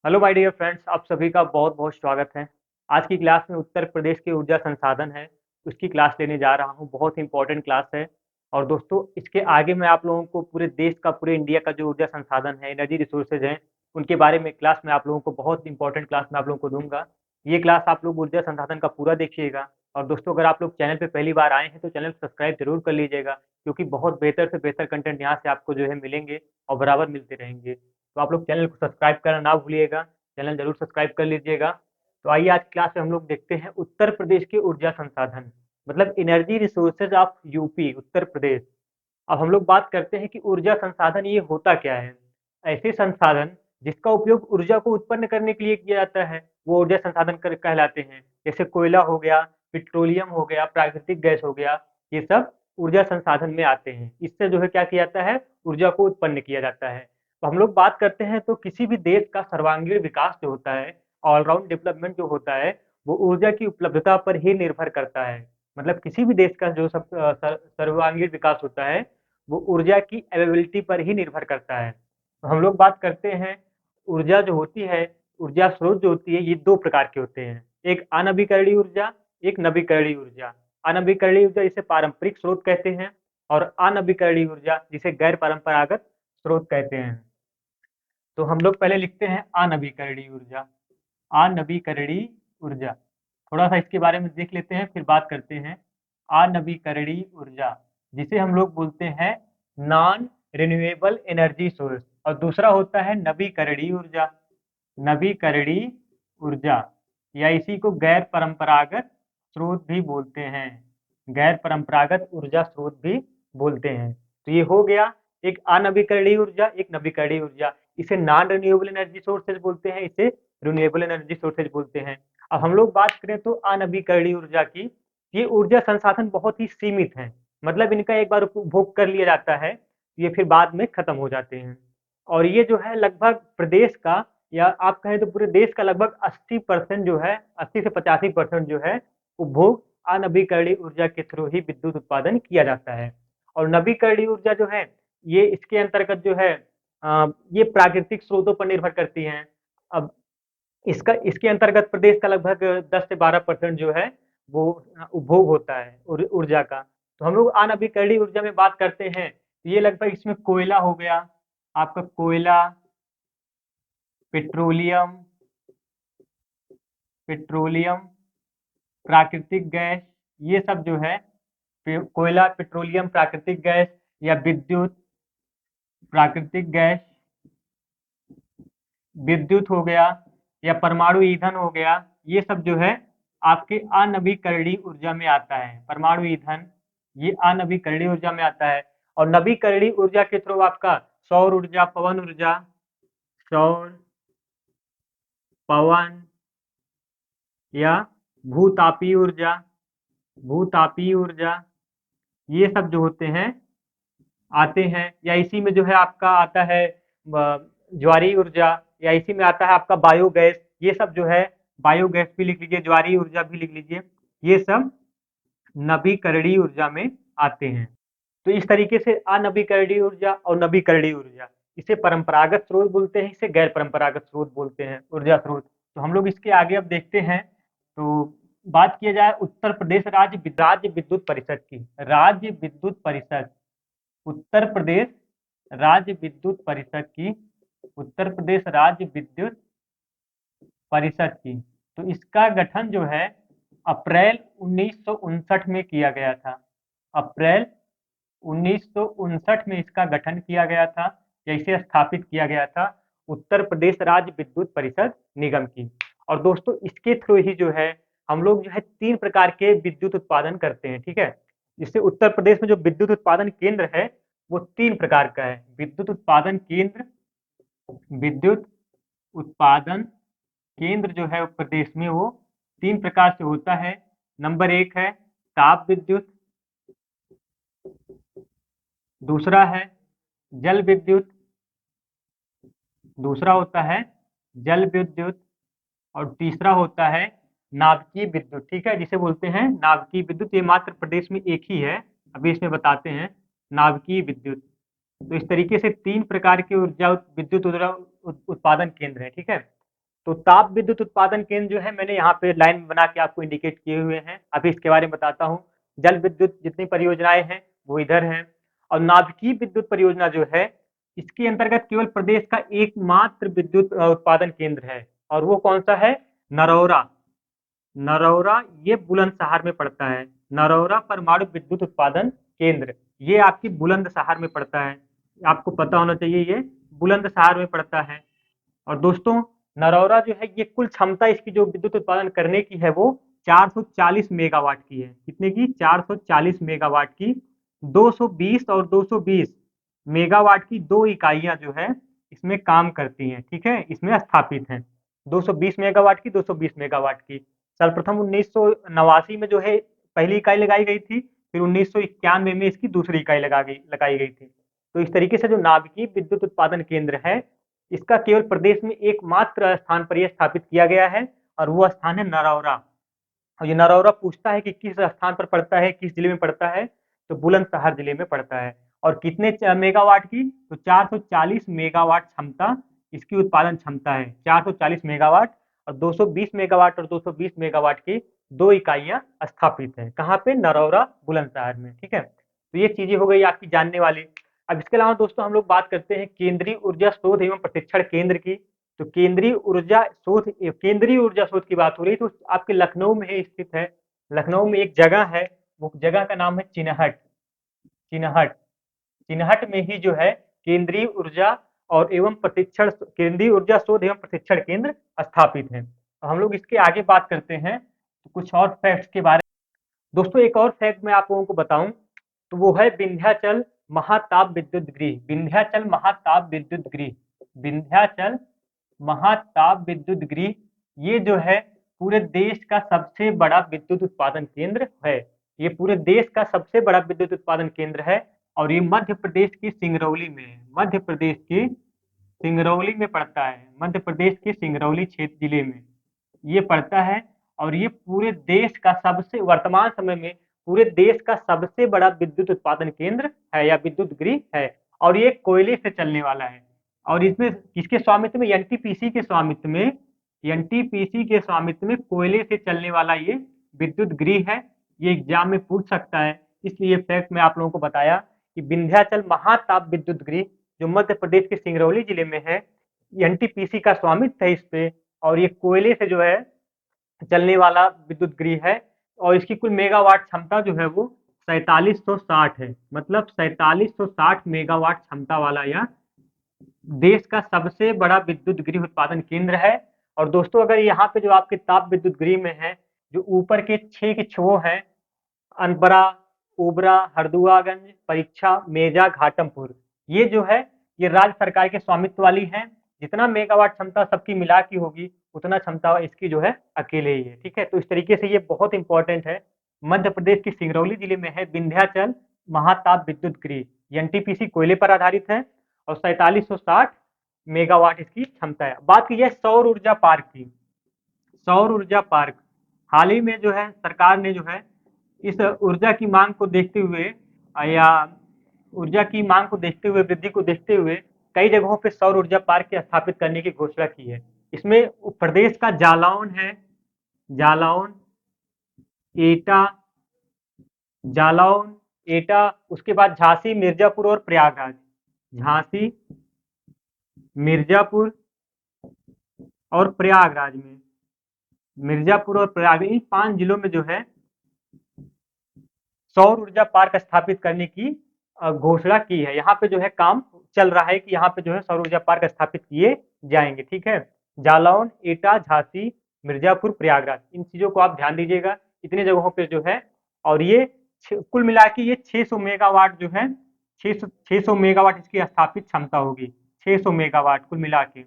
Hello my dear friends, आप सभी का बहुत बहुत स्वागत है। आज की क्लास में उत्तर प्रदेश के ऊर्जा संसाधन है, उसकी क्लास लेने जा रहा हूँ। बहुत इंपॉर्टेंट क्लास है। और दोस्तों, इसके आगे मैं आप लोगों को पूरे देश का, पूरे इंडिया का जो ऊर्जा संसाधन है, एनर्जी रिसोर्सेज हैं, उनके बारे में क्लास में आप लोगों को, बहुत इंपॉर्टेंट क्लास में आप लोगों को दूंगा। ये क्लास आप लोग ऊर्जा संसाधन का पूरा देखिएगा। और दोस्तों, अगर आप लोग चैनल पे पहली बार आए हैं तो चैनल सब्सक्राइब जरूर कर लीजिएगा, क्योंकि बहुत बेहतर से बेहतर कंटेंट यहाँ से आपको जो है मिलेंगे और बराबर मिलते रहेंगे। तो आप लोग चैनल को सब्सक्राइब करना ना भूलिएगा, चैनल जरूर सब्सक्राइब कर लीजिएगा। तो आइए आज क्लास में हम लोग देखते हैं उत्तर प्रदेश के ऊर्जा संसाधन, मतलब energy resources of UP, Uttar Pradesh. अब हम लोग बात करते हैं कि ऊर्जा संसाधन ये होता क्या है। ऐसे संसाधन जिसका उपयोग ऊर्जा को उत्पन्न करने के लिए किया जाता है, वो ऊर्जा संसाधन कहलाते हैं। जैसे कोयला हो गया, पेट्रोलियम हो गया, प्राकृतिक गैस हो गया, ये सब ऊर्जा संसाधन में आते हैं। इससे जो है क्या किया जाता है, ऊर्जा को उत्पन्न किया जाता है। तो हम लोग बात करते हैं तो किसी भी देश का सर्वांगीण विकास जो होता है, ऑलराउंड डेवलपमेंट जो होता है, वो ऊर्जा की उपलब्धता पर ही निर्भर करता है। मतलब किसी भी देश का जो सर्वांगीण विकास होता है, वो ऊर्जा की अवेलेबिलिटी पर ही निर्भर करता है। तो हम लोग बात करते हैं, ऊर्जा जो होती है, ऊर्जा स्रोत जो होती है, ये दो प्रकार के होते हैं। एक अनवीकरणीय ऊर्जा, एक नवीकरणीय ऊर्जा। अनवीकरणीय ऊर्जा जिसे पारंपरिक स्रोत कहते हैं, और अनवीकरणीय ऊर्जा जिसे गैर परंपरागत स्रोत कहते हैं। तो हम लोग पहले लिखते हैं अनवीकरणीय ऊर्जा। अनवीकरणीय ऊर्जा, थोड़ा सा इसके बारे में देख लेते हैं, फिर बात करते हैं। अनवीकरणीय ऊर्जा जिसे हम लोग बोलते हैं नॉन रिन्यूएबल एनर्जी सोर्स, और दूसरा होता है नवीकरणीय ऊर्जा। नवीकरणीय ऊर्जा या इसी को गैर परंपरागत स्रोत भी बोलते हैं। गैर परंपरागत ऊर्जा स्रोत भी बोलते हैं। तो ये हो गया एक अनवीकरणीय ऊर्जा, एक नवीकरणीय ऊर्जा। इसे नॉन रिन्यूएबल एनर्जी सोर्सेज बोलते हैं, इसे रिन्यूएबल एनर्जी सोर्सेज बोलते हैं। अब हम लोग बात करें तो अनवीकरणीय ऊर्जा की, ये ऊर्जा संसाधन बहुत ही सीमित हैं। मतलब इनका एक बार उपभोग कर लिया जाता है, ये फिर बाद में खत्म हो जाते हैं। और ये जो है लगभग प्रदेश का, या आप कहें तो पूरे देश का लगभग 80% जो है, 80 से 85% जो है उपभोग अनवीकरणीय ऊर्जा के थ्रू ही विद्युत उत्पादन किया जाता है। और नवीकरणीय ऊर्जा जो है, ये इसके अंतर्गत जो है ये प्राकृतिक स्रोतों पर निर्भर करती हैं। अब इसका इसके अंतर्गत प्रदेश का लगभग 10 से 12% जो है वो उपभोग होता है ऊर्जा का। तो हम लोग अनवीकरणीय ऊर्जा में बात करते हैं, ये लगभग इसमें कोयला हो गया, आपका कोयला, पेट्रोलियम, पेट्रोलियम, प्राकृतिक गैस, ये सब जो है, कोयला, पेट्रोलियम, प्राकृतिक गैस, या विद्युत, प्राकृतिक गैस, विद्युत हो गया, या परमाणु ईंधन हो गया, ये सब जो है आपके अनवीकरणीय ऊर्जा में आता है। परमाणु ईंधन ये अनवीकरणीय ऊर्जा में आता है। और नवीकरणीय ऊर्जा के थ्रू आपका सौर ऊर्जा, पवन ऊर्जा, सौर, पवन, या भूतापीय ऊर्जा, भूतापीय ऊर्जा, ये सब जो होते हैं आते हैं। या इसी में जो है आपका आता है ज्वारीय ऊर्जा, या इसी में आता है आपका बायोगैस, ये सब जो है, बायोगैस भी लिख लीजिए, ज्वारीय ऊर्जा भी लिख लीजिए, ये सब नवीकरणीय ऊर्जा में आते हैं। तो इस तरीके से अनवीकरणीय ऊर्जा और नवीकरणीय ऊर्जा, इसे परंपरागत स्रोत बोलते हैं, इसे गैर परंपरागत स्रोत बोलते हैं, ऊर्जा स्रोत। तो हम लोग इसके आगे अब देखते हैं। तो बात किया जाए उत्तर प्रदेश राज्य विद्युत परिषद की, राज्य विद्युत परिषद, उत्तर प्रदेश राज्य विद्युत परिषद की, उत्तर प्रदेश राज्य विद्युत परिषद की। तो इसका गठन जो है अप्रैल 1959 में किया गया था। अप्रैल 1959 में इसका गठन किया गया था, या इसे स्थापित किया गया था, उत्तर प्रदेश राज्य विद्युत परिषद निगम की। और दोस्तों, इसके थ्रू ही जो है हम लोग जो है 3 प्रकार के विद्युत उत्पादन करते हैं, ठीक है। जिससे उत्तर प्रदेश में जो विद्युत उत्पादन केंद्र है, वो 3 प्रकार का है। विद्युत उत्पादन केंद्र, विद्युत उत्पादन केंद्र जो है प्रदेश में, वो 3 प्रकार से होता है। नंबर 1 है ताप विद्युत, दूसरा है जल विद्युत, दूसरा होता है जल विद्युत, और तीसरा होता है नाभिकीय विद्युत, ठीक है, जिसे बोलते हैं नाभिकीय विद्युत। ये मात्र प्रदेश में एक ही है, अभी इसमें बताते हैं, नाभिकीय विद्युत। तो इस तरीके से 3 प्रकार के ऊर्जा विद्युत ऊर्जा उत्पादन केंद्र है, ठीक है। तो ताप विद्युत उत्पादन केंद्र जो है मैंने यहाँ पे लाइन बना के आपको इंडिकेट किए हुए हैं। अभी इसके बारे में बताता हूँ। जल विद्युत जितनी परियोजनाएं हैं वो इधर हैं, और नाभिकीय विद्युत परियोजना जो है इसके अंतर्गत केवल प्रदेश का एकमात्र विद्युत उत्पादन केंद्र है, और वो कौन सा है? नरौरा। नरौरा ये बुलंदशहर में पड़ता है। नरौरा परमाणु विद्युत उत्पादन केंद्र, ये आपकी बुलंदशहर में पड़ता है। आपको पता होना चाहिए, ये बुलंदशहर में पड़ता है। और दोस्तों, नरौरा जो है ये कुल क्षमता इसकी जो विद्युत उत्पादन करने की है वो 440 मेगावाट की है। कितने की? 440 मेगावाट की। 220 और 220 मेगावाट की दो इकाइयां जो है इसमें काम करती हैं, ठीक है, इसमें स्थापित हैं। 220 मेगावाट की, 220 मेगावाट की। सर्वप्रथम 1989 में जो है पहली इकाई लगाई गई थी, फिर 1991 में इसकी दूसरी इकाई लगाई गई थी। तो इस तरीके से जो नाभिकीय विद्युत उत्पादन केंद्र है इसका केवल प्रदेश में एकमात्र स्थान पर यह स्थापित किया गया है, और वो स्थान है नरौरा। और ये नरौरा पूछता है कि किस स्थान पर पड़ता है, किस जिले में पड़ता है, तो बुलंदशहर जिले में पड़ता है। और कितने मेगावाट की? तो 440 मेगावाट क्षमता इसकी उत्पादन क्षमता है, 440 मेगावाट। और 220 मेगावाट और 220 मेगावाट की दो इकाइयां स्थापित हैं। कहाँ पे? नरौरा, बुलंदशहर में, ठीक है। तो ये चीजें हो गई आपकी जानने वाली। अब इसके अलावा दोस्तों हम लोग बात करते हैं केंद्रीय ऊर्जा शोध एवं प्रशिक्षण केंद्र की। तो केंद्रीय ऊर्जा शोध की बात हो रही, तो आपके लखनऊ में ही स्थित है। लखनऊ में एक जगह है, वो जगह का नाम है चिनहट। चिनहट। चिनहट में ही जो है केंद्रीय ऊर्जा और एवं प्रशिक्षण केंद्रीय ऊर्जा शोध एवं प्रशिक्षण केंद्र स्थापित है। तो हम लोग इसके आगे बात करते हैं तो कुछ और फैक्ट्स के बारे में। दोस्तों, एक और फैक्ट मैं आप लोगों को बताऊं तो वो है विंध्याचल महाताप विद्युत गृह। विंध्याचल महाताप विद्युत गृह, विंध्याचल महाताप विद्युत गृह, ये जो है पूरे देश का सबसे बड़ा विद्युत उत्पादन केंद्र है। ये पूरे देश का सबसे बड़ा विद्युत उत्पादन केंद्र है, और ये मध्य प्रदेश की सिंगरौली में है। मध्य प्रदेश की सिंगरौली में पड़ता है। मध्य प्रदेश के सिंगरौली क्षेत्र जिले में ये पड़ता है। और ये पूरे देश का सबसे वर्तमान समय में पूरे देश का सबसे बड़ा विद्युत उत्पादन केंद्र है या विद्युत गृह है। और ये कोयले से चलने वाला है। और इसमें किसके स्वामित्व में? एनटीपीसी के स्वामित्व में। एनटीपीसी के स्वामित्व में कोयले से चलने वाला ये विद्युत गृह है। ये एग्जाम में पूछ सकता है, इसलिए फैक्ट मैं आप लोगों को बताया कि विंध्याचल महाताप विद्युत गृह जो मध्य प्रदेश के सिंगरौली जिले में है, एनटीपीसी का स्वामित्व है इस पे, और ये कोयले से जो है चलने वाला विद्युत गृह है। और इसकी कुल मेगावाट क्षमता जो है वो 4760 है। मतलब 4760 मेगावाट क्षमता वाला यह देश का सबसे बड़ा विद्युत गृह उत्पादन केंद्र है। और दोस्तों, अगर यहाँ पे जो आपके ताप विद्युत गृह में है, जो ऊपर के 6 के छो हैं, अनबरा, ओबरा, हरदुआगंज, परीक्षा, मेजा, घाटमपुर, ये जो है ये राज्य सरकार के स्वामित्व वाली है। जितना मेगावाट क्षमता सबकी मिला की होगी उतना क्षमता इसकी जो है अकेले ही है, ठीक है। तो इस तरीके से ये बहुत इंपॉर्टेंट है। मध्य प्रदेश की सिंगरौली जिले में है विंध्याचल महाताप विद्युत गृह। एनटीपीसी कोयले पर आधारित है और 4760 मेगावाट इसकी क्षमता है। बात की जाए सौर ऊर्जा पार्क की। सौर ऊर्जा पार्क हाल ही में जो है सरकार ने जो है इस ऊर्जा की मांग को देखते हुए या ऊर्जा की मांग को देखते हुए, वृद्धि को देखते हुए कई जगहों पे सौर ऊर्जा पार्क के स्थापित करने की घोषणा की है। इसमें प्रदेश का जालौन है, जालौन, एटा, जालौन, एटा, उसके बाद झांसी, मिर्जापुर और प्रयागराज। झांसी, मिर्जापुर और प्रयागराज में, मिर्जापुर और प्रयागराज, इन 5 जिलों में जो है सौर ऊर्जा पार्क स्थापित करने की घोषणा की है। यहाँ पे जो है काम चल रहा है कि यहाँ पे जो है सौर ऊर्जा पार्क स्थापित किए जाएंगे, ठीक है। जालौन, एटा, झांसी, मिर्जापुर, प्रयागराज, इन चीजों को आप ध्यान दीजिएगा, इतने जगहों पे जो है। और ये कुल मिला के ये 600 मेगावाट जो है 600 मेगावाट इसकी स्थापित क्षमता होगी। 600 मेगावाट कुल मिला के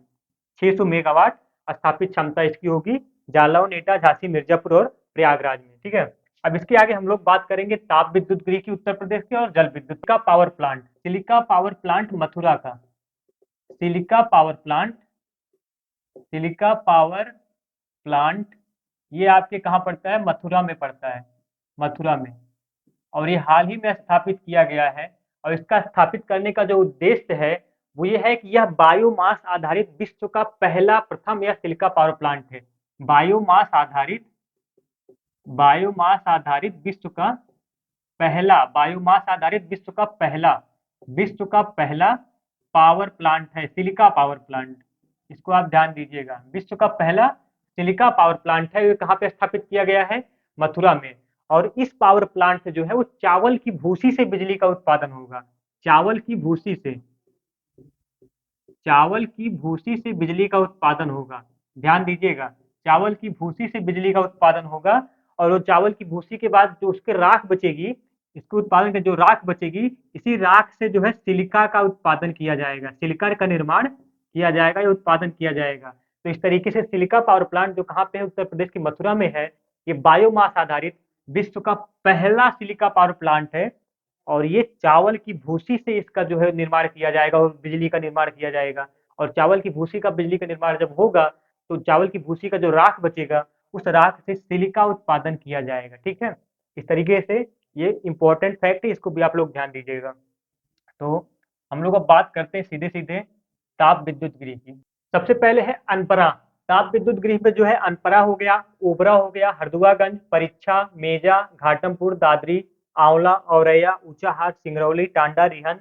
600 मेगावाट स्थापित क्षमता इसकी होगी जालौन, एटा, झांसी, मिर्जापुर और प्रयागराज में, ठीक है। अब इसके आगे हम लोग बात करेंगे ताप विद्युत गृह की उत्तर प्रदेश के और जल विद्युत का पावर प्लांट। सिलिका पावर प्लांट मथुरा का, सिलिका पावर प्लांट, सिलिका पावर प्लांट ये आपके कहाँ पड़ता है? मथुरा में पड़ता है, मथुरा में। और ये हाल ही में स्थापित किया गया है। और इसका स्थापित करने का जो उद्देश्य है वो ये है कि यह बायोमास आधारित विश्व का पहला प्रथम या सिलिका पावर प्लांट है। बायोमास आधारित बायोमास आधारित विश्व का पहला बायोमास आधारित विश्व का पहला पावर प्लांट है, सिलिका पावर प्लांट। इसको आप ध्यान दीजिएगा, विश्व का पहला सिलिका पावर प्लांट है। ये कहाँ पे स्थापित किया गया है? मथुरा में। और इस पावर प्लांट से जो है वो चावल की भूसी से बिजली का उत्पादन होगा। चावल की भूसी से चावल की भूसी से बिजली का उत्पादन होगा। ध्यान दीजिएगा, चावल की भूसी से बिजली का उत्पादन होगा। और वो चावल की भूसी के बाद जो उसके राख बचेगी, इसके उत्पादन की जो राख बचेगी, इसी राख से जो है सिलिका का उत्पादन किया जाएगा, सिलिका का निर्माण किया जाएगा या उत्पादन किया जाएगा। तो इस तरीके से सिलिका पावर प्लांट जो कहाँ पे है? उत्तर प्रदेश के मथुरा में है। ये बायोमास आधारित विश्व का पहला सिलिका पावर प्लांट है। और ये चावल की भूसी से इसका जो है निर्माण किया जाएगा और बिजली का निर्माण किया जाएगा। और चावल की भूसी का बिजली का निर्माण जब होगा तो चावल की भूसी का जो राख बचेगा, उस राख से सिलिका उत्पादन किया जाएगा। ठीक है, इस तरीके से ये इंपॉर्टेंट फैक्ट है, इसको भी आप लोग ध्यान दीजिएगा। तो हम लोग अब बात करते हैं सीधे सीधे ताप विद्युत गृह की। सबसे पहले है अनपरा। ताप विद्युत गृह में जो है अनपरा हो गया, ओबरा हो गया, हरदुआगंज, परीक्षा, मेजा, घाटमपुर, दादरी, आंवला, औरैया, ऊंचाहार, सिंगरौली, टांडा, रिहन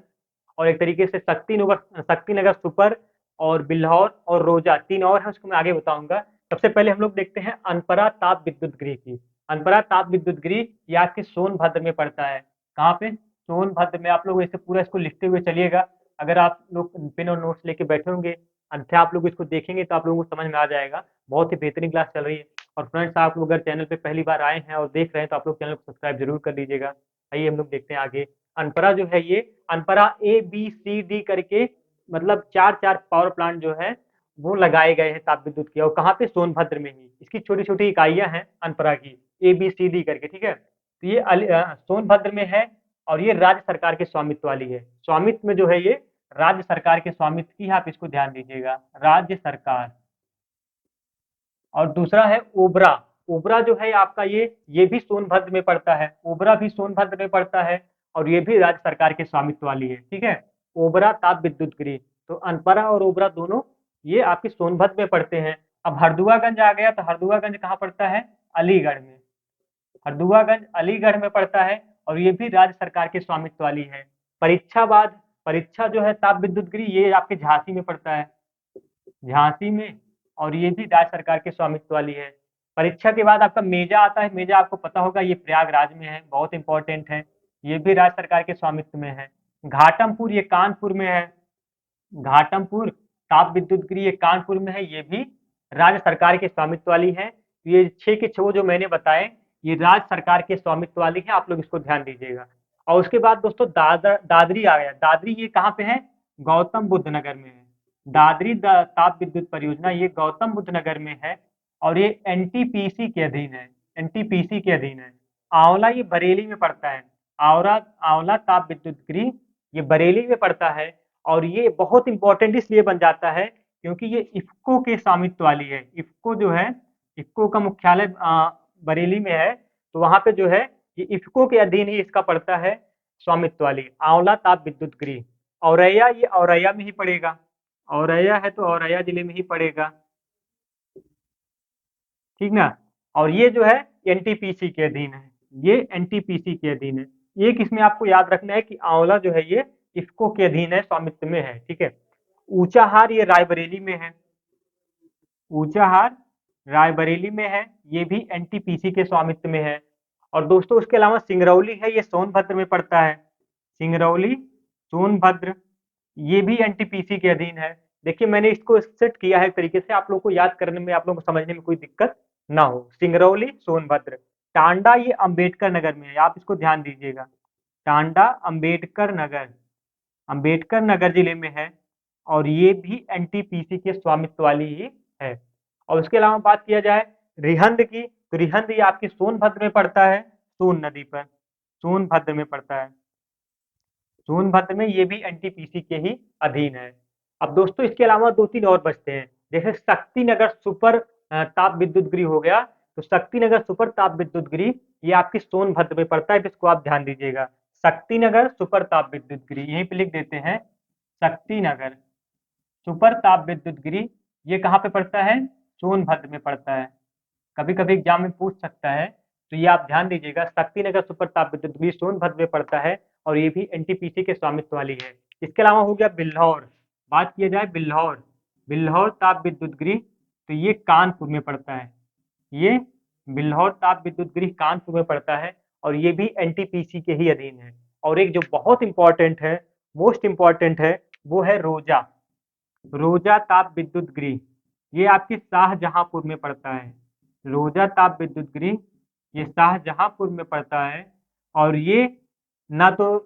और एक तरीके से शक्तिनगर सुपर और बिल्हौर और रोजा, 3 और है, उसको मैं आगे बताऊंगा। सबसे पहले हम लोग देखते हैं अनपरा ताप विद्युत गृह की। अनपरा ताप विद्युत गृह ये आपके सोनभद्र में पड़ता है। कहाँ पे? सोनभद्र में। आप लोग ऐसे पूरा इसको लिखते हुए चलिएगा। अगर आप लोग पेन और नोट्स लेके बैठे होंगे, अन्यथा आप लोग इसको देखेंगे तो आप लोगों को समझ में आ जाएगा। बहुत ही बेहतरीन क्लास चल रही है। और फ्रेंड्स, आप लोग अगर चैनल पे पहली बार आए हैं और देख रहे हैं तो आप लोग चैनल को सब्सक्राइब जरूर कर लीजिएगा। आइए हम लोग देखते हैं आगे। अनपरा जो है ये अनपरा ABCD करके मतलब 4-4 पावर प्लांट जो है वो लगाए गए हैं ताप विद्युत की। और कहाँ पे? सोनभद्र में ही। इसकी छोटी छोटी इकाइयां हैं अनपरा की, ABCD करके। ठीक है, तो ये सोनभद्र में है। और ये राज्य सरकार के स्वामित्व वाली है। स्वामित्व में जो है ये राज्य सरकार के स्वामित्व की है, आप इसको ध्यान दीजिएगा, राज्य सरकार। और दूसरा है ओबरा। ओबरा जो है आपका ये भी सोनभद्र में पड़ता है। ओबरा भी सोनभद्र में पड़ता है और ये भी राज्य सरकार के स्वामित्व वाली है। ठीक है, ओबरा ताप विद्युत गृह। तो अनपरा और ओबरा दोनों ये आपके सोनभद्र में पड़ते हैं। अब हरदुआगंज आ गया, तो हरदुआगंज कहाँ पड़ता है? अलीगढ़ में। हरदुआगंज अलीगढ़ में पड़ता है और ये भी राज्य सरकार के स्वामित्व वाली है। परीक्षा जो है ताप विद्युत गृह, ये आपके झांसी में पड़ता है, झांसी में। और ये भी राज्य सरकार के स्वामित्व वाली है। परीक्षा के बाद आपका मेजा आता है। मेजा आपको पता होगा, ये प्रयागराज में है, बहुत इंपॉर्टेंट है। ये भी राज्य सरकार के स्वामित्व में है। घाटमपुर ये कानपुर में है। घाटमपुर ताप विद्युत गृह ये कानपुर में है, ये भी राज्य सरकार के स्वामित्व वाली है। ये 6 के 6 जो मैंने बताए ये राज्य सरकार के स्वामित्व वाली है, आप लोग इसको ध्यान दीजिएगा। और उसके बाद दोस्तों दादरी आ गया। दादरी ये कहाँ पे है? गौतम बुद्ध नगर में है। ताप विद्युत परियोजना ये गौतम बुद्ध नगर में है और ये एनटीपीसी के अधीन है। एनटीपीसी के अधीन है। आंवला ये बरेली में पड़ता है। आंवला ताप विद्युत गृह ये बरेली में पड़ता है। और ये बहुत इंपॉर्टेंट इसलिए बन जाता है क्योंकि ये इफ्को के स्वामित्व वाली है। इफ्को जो है, इफ्को का मुख्यालय बरेली में है। तो वहां पे जो है ये इफ्को के अधीन ही इसका पड़ता है स्वामित्व वाली आंवला ताप विद्युत गृह। औरैया ये औरैया में ही पड़ेगा। औरैया है तो औरैया जिले में ही पड़ेगा। ठीक ना। और ये जो है एनटीपीसी के अधीन है। ये एनटीपीसी के अधीन है। एक इसमें आपको याद रखना है कि आंवला जो है ये इफ्को के अधीन है, स्वामित्व में है। ठीक है। ऊंचाहार ये रायबरेली में है। ऊंचाहार रायबरेली में है, ये भी एनटीपीसी के स्वामित्व में है। और दोस्तों उसके अलावा सिंगरौली है, ये सोनभद्र में पड़ता है। सिंगरौली सोनभद्र ये भी एनटीपीसी के अधीन है। देखिए मैंने इसको सेट किया है तरीके से, आप लोग को याद करने में, आप लोग को समझने में कोई दिक्कत ना हो। सिंगरौली सोनभद्र। टांडा ये अंबेडकर नगर में है, आप इसको ध्यान दीजिएगा। टांडा अंबेडकर नगर जिले में है। और ये भी एनटीपीसी के स्वामित्व वाली ही है। और उसके अलावा बात किया जाए रिहंद की, तो रिहंद ये आपकी सोनभद्र में पड़ता है, सोन नदी पर। सोनभद्र में पड़ता है। सोनभद्र में ये भी एनटीपीसी के ही अधीन है। अब दोस्तों इसके अलावा 2-3 और बचते हैं, जैसे शक्तिनगर सुपर ताप विद्युत गृह हो गया। तो शक्तिनगर सुपर ताप विद्युत गृह ये आपकी सोनभद्र में पड़ता है, इसको आप ध्यान दीजिएगा। शक्तिनगर सुपर ताप विद्युत गृह यहीं पे लिख देते हैं। शक्तिनगर सुपर ताप विद्युत गृह, ये कहाँ पे पड़ता है? सोनभद्र में पड़ता है। कभी कभी एग्जाम में पूछ सकता है, तो ये आप ध्यान दीजिएगा, शक्तिनगर सुपर ताप विद्युत गृह सोनभद्र में पड़ता है और ये भी एनटीपीसी के स्वामित्व वाली है। इसके अलावा हो गया बिल्हौर। बात किया जाए बिल्हौर, बिल्हौर ताप विद्युत गृह, तो ये कानपुर में पड़ता है। ये बिल्हौर ताप विद्युत गृह कानपुर में पड़ता है और ये भी एनटीपीसी के ही अधीन है। और एक जो बहुत इंपॉर्टेंट है, मोस्ट इंपॉर्टेंट है, वो है रोजा, रोजा ताप विद्युत गृह, ये आपके शाहजहांपुर में पड़ता है। रोजा ताप विद्युत गृह ये शाहजहांपुर में पड़ता है और ये ना तो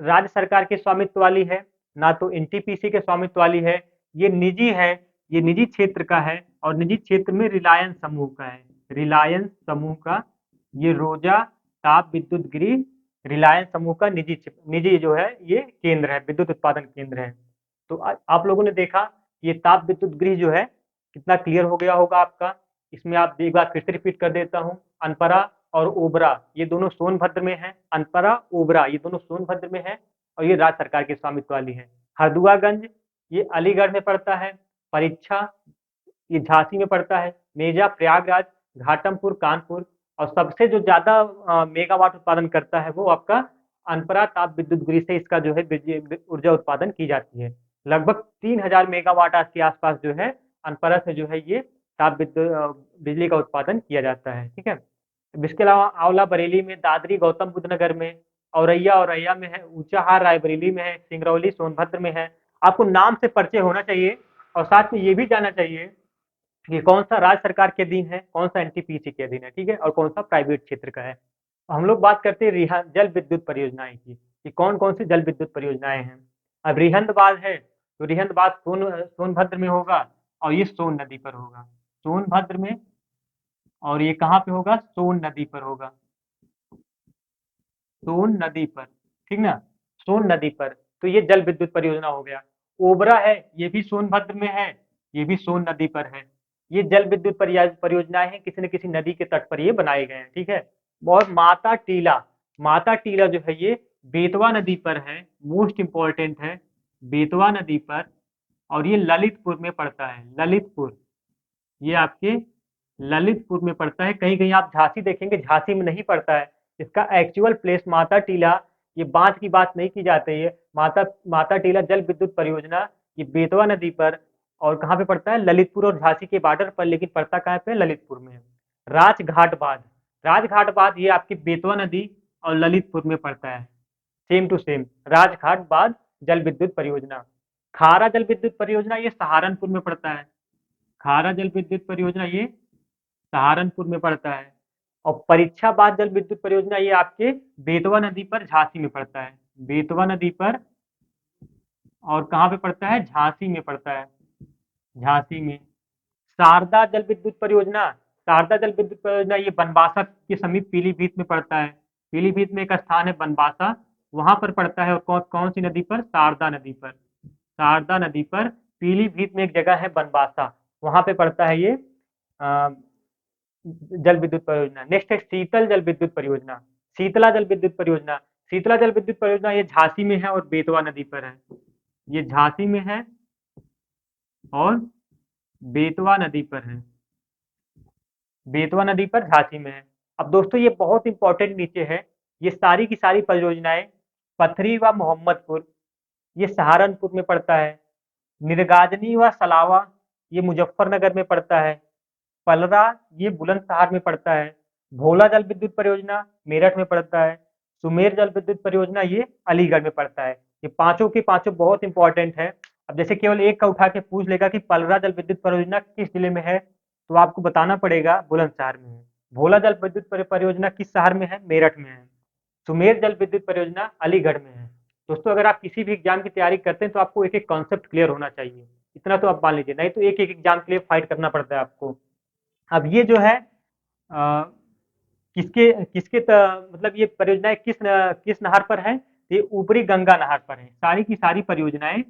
राज्य सरकार के स्वामित्व वाली है, ना तो एनटीपीसी के स्वामित्व वाली है, ये निजी है, ये निजी क्षेत्र का है और निजी क्षेत्र में रिलायंस समूह का है। रिलायंस समूह का ये रोजा ताप विद्युत गृह रिलायंस समूह का निजी जो है ये केंद्र है, विद्युत उत्पादन केंद्र है। तो आप लोगों ने देखा ये ताप विद्युत गृह जो है कितना क्लियर हो गया होगा आपका। इसमें आप एक बार फिर से रिपीट कर देता हूँ, अनपरा और ओबरा ये दोनों सोनभद्र में है, अनपरा ओबरा ये दोनों सोनभद्र में है और ये राज्य सरकार के स्वामित्व वाली है। हरदुआगंज ये अलीगढ़ में पड़ता है, परीक्षा ये झांसी में पड़ता है, मेजा प्रयागराज, घाटमपुर कानपुर और सबसे जो ज्यादा मेगावाट उत्पादन करता है वो आपका अनपरा ताप विद्युत गृह से इसका जो है ऊर्जा उत्पादन की जाती है। लगभग 3000 मेगावाट आज के आसपास जो है अनपरा से जो है ये ताप विद्युत बिजली का उत्पादन किया जाता है। ठीक है, इसके अलावा आंवला बरेली में, दादरी गौतम बुद्ध नगर में, औरैया में है, ऊंचाहार रायबरेली में है, सिंगरौली सोनभद्र में है। आपको नाम से परिचय होना चाहिए और साथ में ये भी जानना चाहिए कि कौन सा राज्य सरकार के अधीन है, कौन सा एनटीपीसी के अधीन है, ठीक है, और कौन सा प्राइवेट क्षेत्र का है। हम लोग बात करते हैं जल विद्युत परियोजनाएं की, कि कौन कौन सी जल विद्युत परियोजनाएं हैं। अब रिहंदबाद है, तो रिहंदबाद सोनभद्र में होगा और ये सोन नदी पर होगा, सोनभद्र में, और ये कहाँ पे होगा? सोन नदी पर होगा, सोन नदी पर, ठीक ना, सोन नदी पर। तो ये जल विद्युत परियोजना हो गया। ओबरा है, ये भी सोनभद्र में है, ये भी सोन नदी पर है। ये जल विद्युत परियोजनाएं हैं, किसी न किसी नदी के तट पर ये बनाए गए हैं। ठीक है, और माता टीला, माता टीला जो है ये बेतवा नदी पर है, मोस्ट इंपॉर्टेंट है, बेतवा नदी पर, और ये ललितपुर में पड़ता है, ललितपुर, ये आपके ललितपुर में पड़ता है। कहीं कहीं आप झांसी देखेंगे, झांसी में नहीं पड़ता है। इसका एक्चुअल प्लेस माता टीला, ये बांध की बात नहीं की जाती है, माता माता टीला जल विद्युत परियोजना ये बेतवा नदी पर और कहाँ पे पड़ता है? ललितपुर और झांसी के बॉर्डर पर, लेकिन पड़ता कहाँ पे? ललितपुर में। राजघाट बांध, राजघाट बांध ये आपकी बेतवा नदी और ललितपुर में पड़ता है, सेम टू सेम, राजघाट बांध जल विद्युत परियोजना। खारा जल विद्युत परियोजना ये सहारनपुर में पड़ता है, खारा जल विद्युत परियोजना ये सहारनपुर में पड़ता है। और परीक्षा बाद जल विद्युत परियोजना ये आपके बेतवा नदी पर झांसी में पड़ता है, बेतवा नदी पर, और कहाँ पे पड़ता है? झांसी में पड़ता है, झांसी में। शारदा जल विद्युत परियोजना, शारदा जल विद्युत परियोजना ये बनबासा के समीप पीलीभीत में पड़ता है, पीलीभीत में एक स्थान है बनबासा, वहां पर पड़ता है। और कौन कौन सी नदी पर? शारदा नदी पर, शारदा नदी पर पीलीभीत में एक जगह है बनबासा, वहां पे पड़ता है ये जल विद्युत परियोजना। नेक्स्ट है शीतल जल विद्युत परियोजना, शीतला जल विद्युत परियोजना, शीतला जल विद्युत परियोजना ये झांसी में है और बेतवा नदी पर है, ये झांसी में है और बेतवा नदी पर है, बेतवा नदी पर झांसी में है। अब दोस्तों ये बहुत इंपॉर्टेंट नीचे है, ये सारी की सारी परियोजनाएं पथरी व मोहम्मदपुर ये सहारनपुर में पड़ता है, निर्गाजनी व सलावा ये मुजफ्फरनगर में पड़ता है, पलरा ये बुलंदशहर में पड़ता है, भोला जल विद्युत परियोजना मेरठ में पड़ता है, सुमेर जल विद्युत परियोजना ये अलीगढ़ में पड़ता है। ये पांचों के पांचों बहुत इंपॉर्टेंट है। अब जैसे केवल एक का उठा के पूछ लेगा कि पलरा जल विद्युत परियोजना किस जिले में है, तो आपको बताना पड़ेगा बुलंदशहर में है। भोला जल विद्युत परियोजना किस शहर में है? मेरठ में है। सुमेर जल विद्युत परियोजना अलीगढ़ में है। दोस्तों अगर आप किसी भी एग्जाम की तैयारी करते हैं तो आपको एक एक कॉन्सेप्ट क्लियर होना चाहिए, इतना तो आप मान लीजिए, नहीं तो एक एक एग्जाम के लिए फाइट करना पड़ता है आपको। अब ये जो है किसके किसके मतलब ये परियोजनाएं किस नहर पर है? ये ऊपरी गंगा नहर पर है, सारी की सारी परियोजनाएं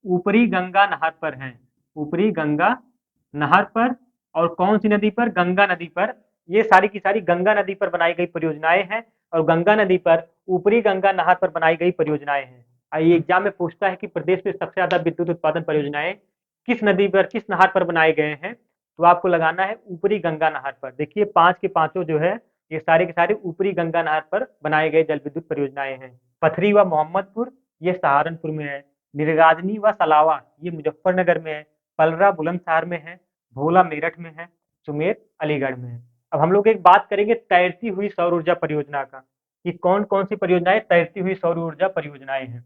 ऊपरी गंगा नहर पर हैं, ऊपरी गंगा नहर पर। और कौन सी नदी पर? गंगा नदी पर। ये सारी की सारी गंगा नदी पर बनाई गई परियोजनाएं हैं और गंगा नदी पर ऊपरी गंगा नहर पर बनाई गई परियोजनाएं हैं। ये एग्जाम में पूछता है कि प्रदेश में सबसे ज्यादा विद्युत उत्पादन परियोजनाएं किस नदी पर, किस नहर पर बनाए गए हैं, तो आपको लगाना है ऊपरी गंगा नहर पर। देखिए पांच के पांचों जो है ये सारे के सारे ऊपरी गंगा नहर पर बनाए गए जल विद्युत परियोजनाएं हैं। पथरी व मोहम्मदपुर ये सहारनपुर में है। निर्गाजनी व सलावा ये मुजफ्फरनगर में है। पलरा बुलंदशहर में है। भोला मेरठ में है। सुमेर अलीगढ़ में है। अब हम लोग एक बात करेंगे तैरती हुई सौर ऊर्जा परियोजना का, कि कौन कौन सी परियोजनाएं तैरती हुई सौर ऊर्जा परियोजनाएं हैं।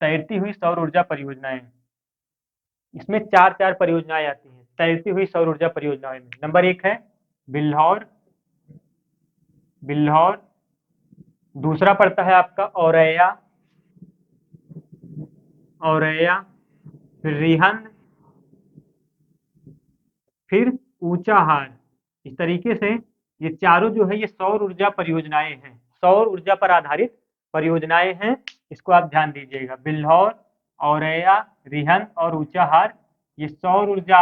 तैरती हुई सौर ऊर्जा परियोजनाएं, इसमें चार चार परियोजनाएं आती हैं तैरती हुई सौर ऊर्जा परियोजनाएं में। नंबर एक है बिल्हौर। बिल्हौर। दूसरा पड़ता है आपका औरैया। औरैया। फिर रिहंद। फिर ऊंचाहार। इस तरीके से ये चारों जो है ये सौर ऊर्जा परियोजनाएं हैं, सौर ऊर्जा पर आधारित परियोजनाएं हैं। इसको आप ध्यान दीजिएगा। बिल्हौर, औरैया, रिहंद और ऊंचाहार ये सौर ऊर्जा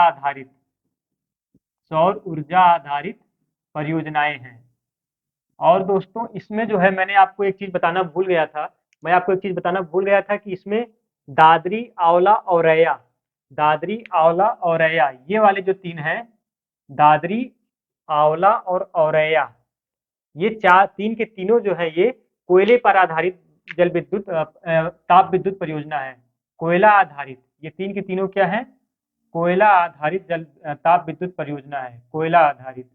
आधारित परियोजनाएं हैं। और दोस्तों इसमें जो है मैंने आपको एक चीज बताना भूल गया था। मैं आपको एक चीज बताना भूल गया था कि इसमें दादरी, आंवला, औरैया, दादरी, आंवला, औरैया ये वाले जो तीन हैं, दादरी, आंवला और औरैया, ये चार तीन के तीनों जो है ये कोयले पर आधारित जल विद्युत ताप विद्युत परियोजना है। कोयला आधारित, ये तीन के तीनों क्या है, कोयला आधारित जल ताप विद्युत परियोजना है, कोयला आधारित।